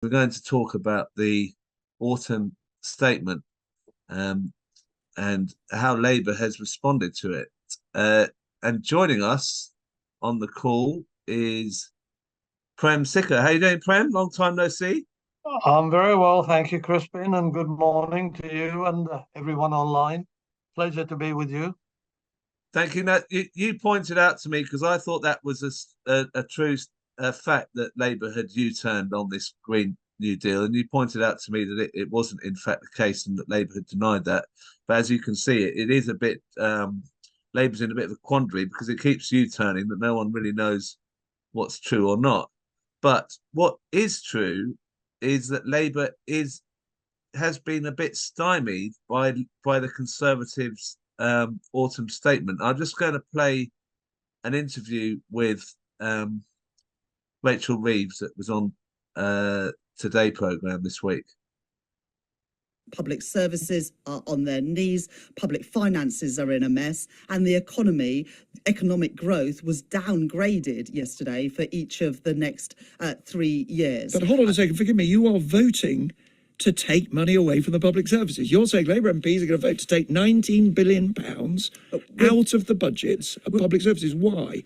We're going to talk about the autumn statement um, and how Labour has responded to it. Uh, and joining us on the call is Prem Sikka. How you doing, Prem? Long time no see. I'm very well, thank you, Crispin, and good morning to you and everyone online. Pleasure to be with you. Thank you. Now, you pointed out to me because I thought that was a true fact that Labour had U-turned on this Green New Deal, and you pointed out to me that it wasn't in fact the case and that Labour had denied that. But as you can see, it is a bit Labour's in a bit of a quandary because it keeps U-turning that no one really knows what's true or not. But what is true is that Labour has been a bit stymied by the Conservatives' autumn statement. I'm just going to play an interview with Rachel Reeves that was on Today programme this week. Public services are on their knees, public finances are in a mess, and the economic growth was downgraded yesterday for each of the next 3 years. But hold on a second, forgive me, you are voting to take money away from the public services. You're saying Labour MPs are going to vote to take £19 billion out of the budgets of public services. Why?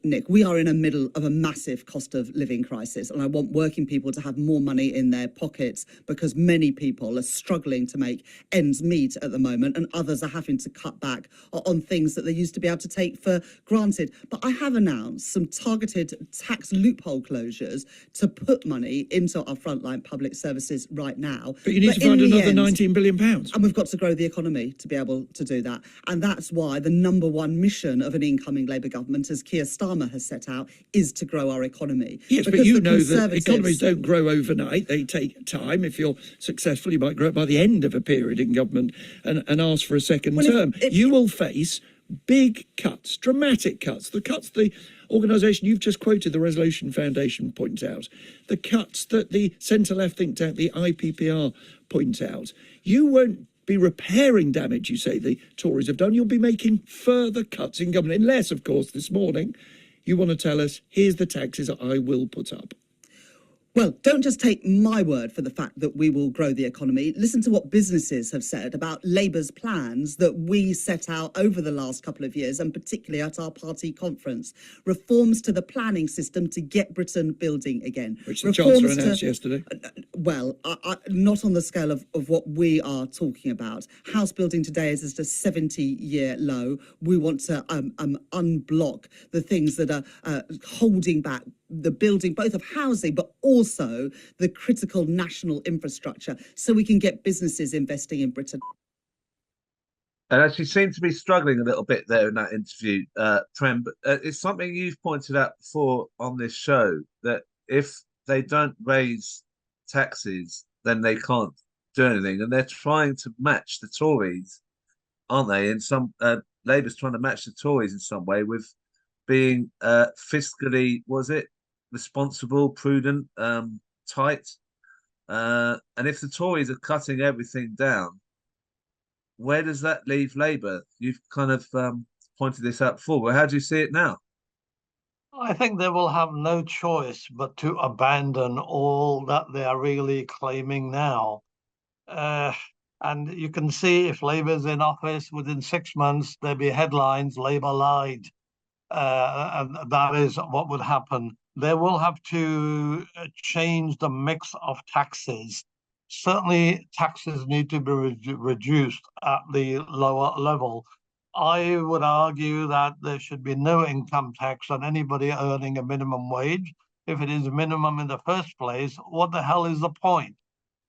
Nick, we are in the middle of a massive cost of living crisis, and I want working people to have more money in their pockets because many people are struggling to make ends meet at the moment, and others are having to cut back on things that they used to be able to take for granted. But I have announced some targeted tax loophole closures to put money into our frontline public services right now. But you need to find another £19 billion. And we've got to grow the economy to be able to do that. And that's why the number one mission of an incoming Labour government, as Keir Starmer has set out, is to grow our economy. Yes, because but you know that economies don't grow overnight. They take time. If you're successful, you might grow it by the end of a period in government and ask for a second term. You will face big cuts, dramatic cuts, the cuts the organisation you've just quoted, the Resolution Foundation, points out, the cuts that the centre-left think tank, the IPPR, point out. You won't be repairing damage, you say, the Tories have done. You'll be making further cuts in government, unless, of course, this morning you want to tell us, here's the taxes I will put up. Well, don't just take my word for the fact that we will grow the economy. Listen to what businesses have said about Labour's plans that we set out over the last couple of years, and particularly at our party conference. Reforms to the planning system to get Britain building again. Which the Chancellor announced yesterday. Well, not on the scale of what we are talking about. House building today is at a 70-year low. We want to unblock the things that are holding back the building both of housing but also the critical national infrastructure so we can get businesses investing in Britain. And as you seem to be struggling a little bit there in that interview, Prem, but it's something you've pointed out before on this show, that if they don't raise taxes, then they can't do anything. And they're trying to match the Tories, aren't they? In some Labour's trying to match the Tories in some way with being fiscally, was it, responsible, prudent, tight. And if the Tories are cutting everything down, where does that leave Labour? You've kind of pointed this out before, but how do you see it now? I think they will have no choice but to abandon all that they are really claiming now. And you can see if Labour's in office within 6 months, there'll be headlines, Labour lied. And that is what would happen. They will have to change the mix of taxes. Certainly, taxes need to be reduced at the lower level. I would argue that there should be no income tax on anybody earning a minimum wage. If it is minimum in the first place, what the hell is the point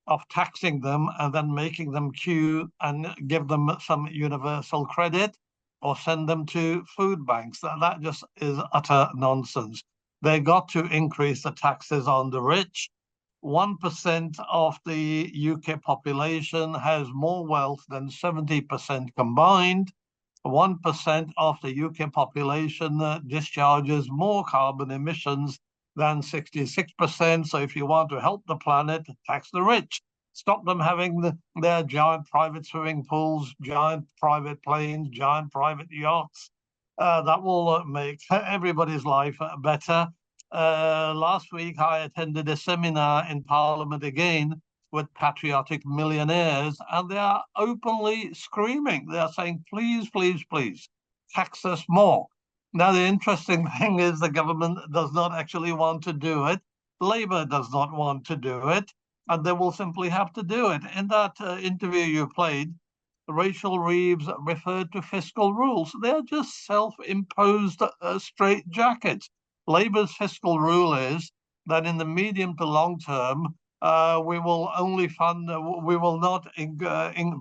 of taxing them and then making them queue and give them some universal credit or send them to food banks? That just is utter nonsense. They got to increase the taxes on the rich. 1% of the UK population has more wealth than 70% combined. 1% of the UK population discharges more carbon emissions than 66%. So if you want to help the planet, tax the rich. Stop them having their giant private swimming pools, giant private planes, giant private yachts. That will make everybody's life better. Last week, I attended a seminar in Parliament again with patriotic millionaires, and they are openly screaming. They are saying, please, please, please, tax us more. Now, the interesting thing is the government does not actually want to do it. Labour does not want to do it, and they will simply have to do it. In that interview you played, Rachel Reeves referred to fiscal rules. They're just self-imposed straitjackets. Labour's fiscal rule is that in the medium to long term, we will only fund, we will not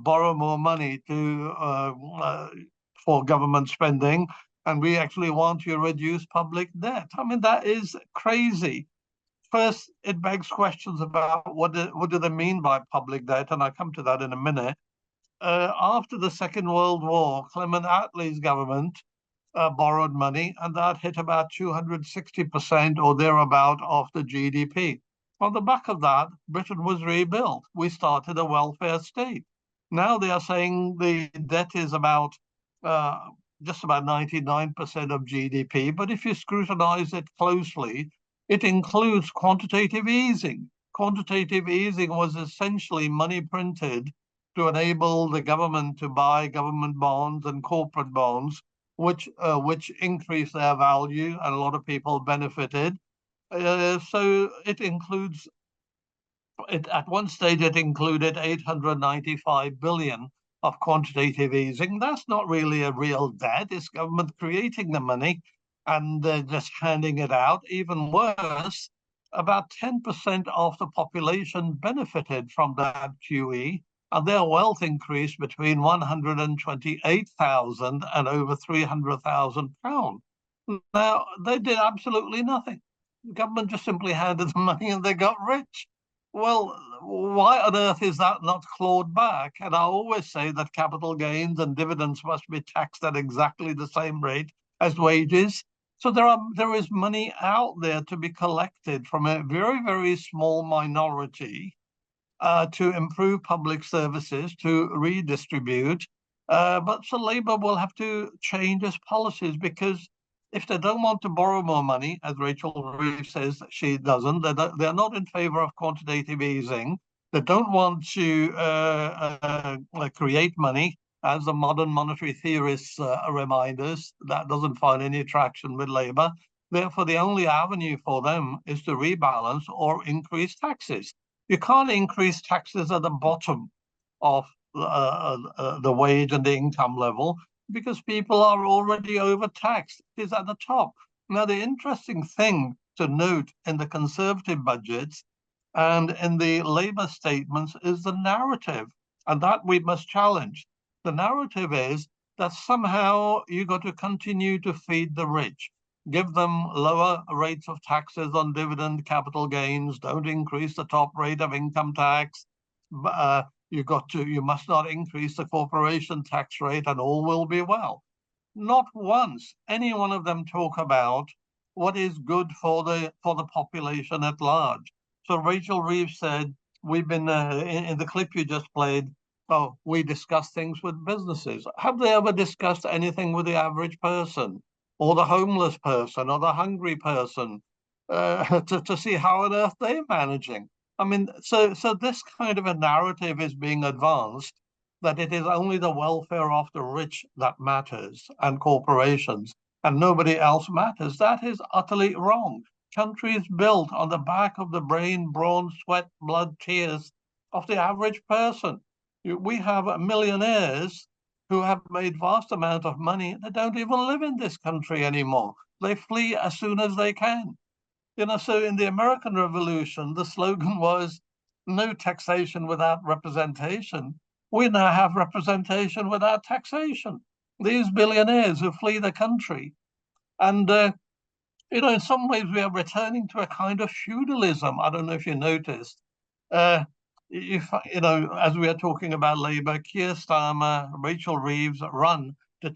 borrow more money for government spending, and we actually want to reduce public debt. I mean, that is crazy. First, it begs questions about what do they mean by public debt, and I'll come to that in a minute. After the Second World War, Clement Attlee's government borrowed money, and that hit about 260% or thereabout of the GDP. On the back of that, Britain was rebuilt. We started a welfare state. Now they are saying the debt is about just about 99% of GDP, but if you scrutinize it closely, it includes quantitative easing. Quantitative easing was essentially money printed to enable the government to buy government bonds and corporate bonds, which increased their value, and a lot of people benefited. So it includes, at one stage, it included 895 billion of quantitative easing. That's not really a real debt. It's government creating the money and just handing it out. Even worse, about 10% of the population benefited from that QE, and their wealth increased between 128,000 and over 300,000 pounds. Now, they did absolutely nothing. The government just simply handed the money and they got rich. Well, why on earth is that not clawed back? And I always say that capital gains and dividends must be taxed at exactly the same rate as wages. So there is money out there to be collected from a very, very small minority to improve public services, to redistribute. But so Labour will have to change its policies, because if they don't want to borrow more money, as Rachel Reeves says that she doesn't, they're not in favor of quantitative easing. They don't want to create money, as the modern monetary theorists remind us. That doesn't find any traction with Labour. Therefore, the only avenue for them is to rebalance or increase taxes. You can't increase taxes at the bottom of the wage and the income level, because people are already overtaxed. It is at the top. Now, the interesting thing to note in the Conservative budgets and in the Labour statements is the narrative, and that we must challenge. The narrative is that somehow you got to continue to feed the rich, give them lower rates of taxes on dividend capital gains, don't increase the top rate of income tax, you must not increase the corporation tax rate, and all will be well. Not once any one of them talk about what is good for the population at large. So Rachel Reeves said, we've been in the clip you just played, oh, we discuss things with businesses. Have they ever discussed anything with the average person, or the homeless person, or the hungry person, to see how on earth they're managing? I mean, so this kind of a narrative is being advanced, that it is only the welfare of the rich that matters, and corporations, and nobody else matters. That is utterly wrong. Countries built on the back of the brain, brawn, sweat, blood, tears of the average person. We have millionaires who have made vast amount of money that don't even live in this country anymore. They flee as soon as they can. So in the American Revolution, the slogan was no taxation without representation. We now have representation without taxation. These billionaires who flee the country. And, in some ways, we are returning to a kind of feudalism. I don't know if you noticed. As we are talking about Labour, Keir Starmer, Rachel Reeves run to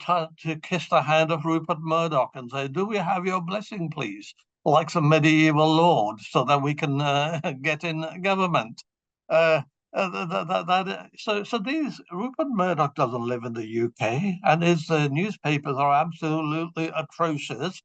kiss the hand of Rupert Murdoch and say, do we have your blessing, please? Like some medieval lord, so that we can get in government. So these Rupert Murdoch doesn't live in the UK, and his newspapers are absolutely atrocious.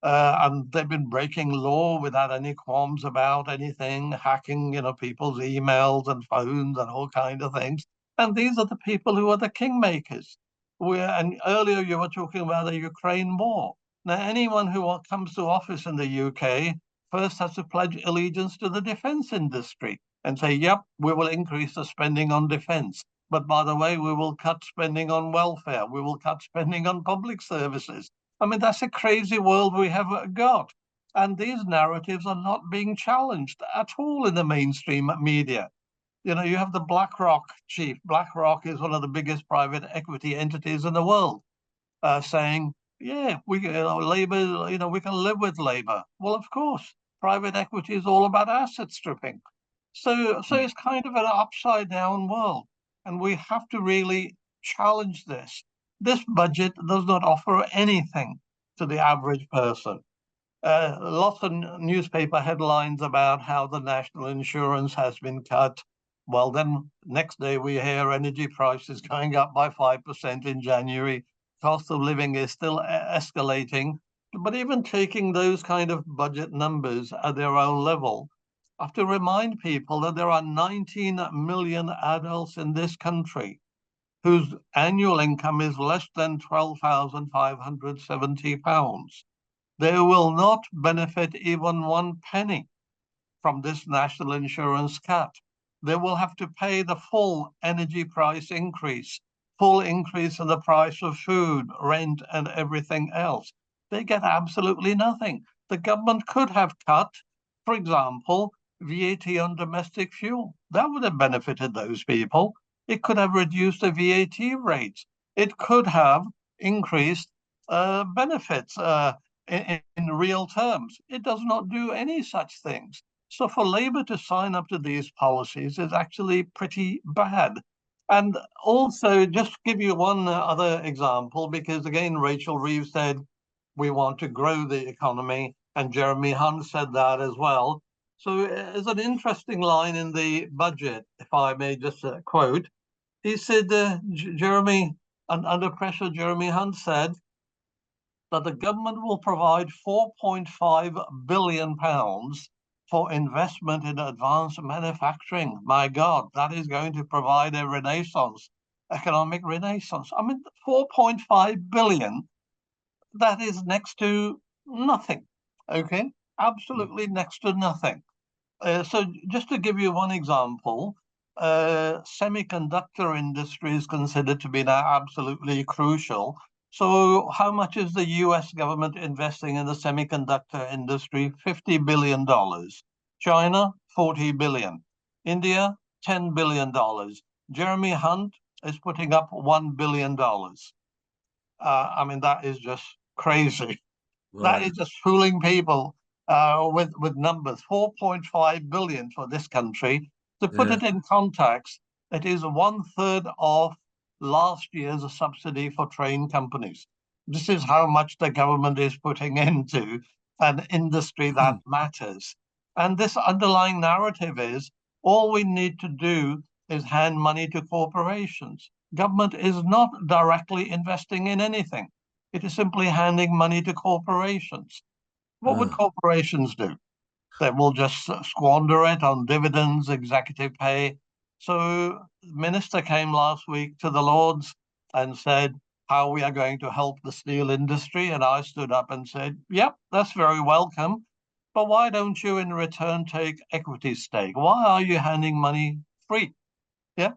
and they've been breaking law without any qualms about anything, hacking, people's emails and phones and all kinds of things. And these are the people who are the kingmakers. And earlier you were talking about the Ukraine war. Now, anyone who comes to office in the UK first has to pledge allegiance to the defense industry and say, yep, we will increase the spending on defense. But by the way, we will cut spending on welfare. We will cut spending on public services. I mean, that's a crazy world we have got. And these narratives are not being challenged at all in the mainstream media. You have the BlackRock chief. BlackRock is one of the biggest private equity entities in the world, saying, yeah, labor, we can live with labor. Well, of course, private equity is all about asset stripping. So it's kind of an upside down world. And we have to really challenge this. This budget does not offer anything to the average person. Lots of newspaper headlines about how the national insurance has been cut. Well, then next day we hear energy prices going up by 5% in January. Cost of living is still escalating. But even taking those kind of budget numbers at their own level, I have to remind people that there are 19 million adults in this country whose annual income is less than £12,570. They will not benefit even one penny from this national insurance cut. They will have to pay the full energy price increase, full increase in the price of food, rent, and everything else. They get absolutely nothing. The government could have cut, for example, VAT on domestic fuel. That would have benefited those people. It could have reduced the VAT rates. It could have increased benefits in real terms. It does not do any such things. So for Labour to sign up to these policies is actually pretty bad. And also, just to give you one other example, because again, Rachel Reeves said, we want to grow the economy, and Jeremy Hunt said that as well. So there's an interesting line in the budget, if I may just quote. He said, Jeremy, under pressure, Jeremy Hunt said that the government will provide £4.5 billion for investment in advanced manufacturing. My God, that is going to provide a renaissance, economic renaissance. I mean, 4.5 billion, that is next to nothing. Okay, absolutely next to nothing. So just to give you one example, semiconductor industry is considered to be now absolutely crucial. So how much is the US government investing in the semiconductor industry? $50 billion. China, 40 billion. India, $10 billion. Jeremy Hunt is putting up $1 billion. I mean, that is just crazy. Right. That is just fooling people with numbers. 4.5 billion for this country. To put it in context, it is 1/3 of last year's subsidy for train companies. This is how much the government is putting into an industry that matters. And this underlying narrative is all we need to do is hand money to corporations. Government is not directly investing in anything. It is simply handing money to corporations. What would corporations do? They will just squander it on dividends, executive pay. So the minister came last week to the Lords and said how we are going to help the steel industry. And I stood up and said, yep, that's very welcome. But why don't you in return take equity stake? Why are you handing money free? Yeah.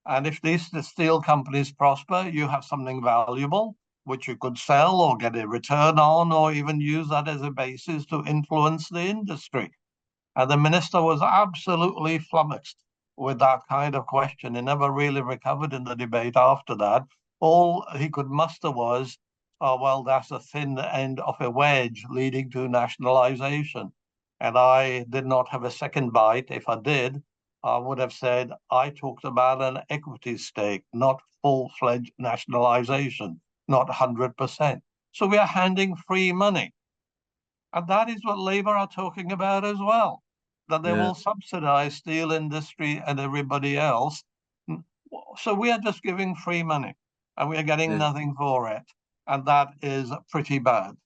And if the steel companies prosper, you have something valuable, which you could sell or get a return on, or even use that as a basis to influence the industry. And the minister was absolutely flummoxed with that kind of question. He never really recovered in the debate after that. All he could muster was, oh, well, that's a thin end of a wedge leading to nationalization. And I did not have a second bite. If I did, I would have said I talked about an equity stake, not full-fledged nationalization, not 100%. So we are handing free money. And that is what Labour are talking about as well, that they will subsidize steel industry and everybody else. So we are just giving free money and we are getting nothing for it. And that is pretty bad.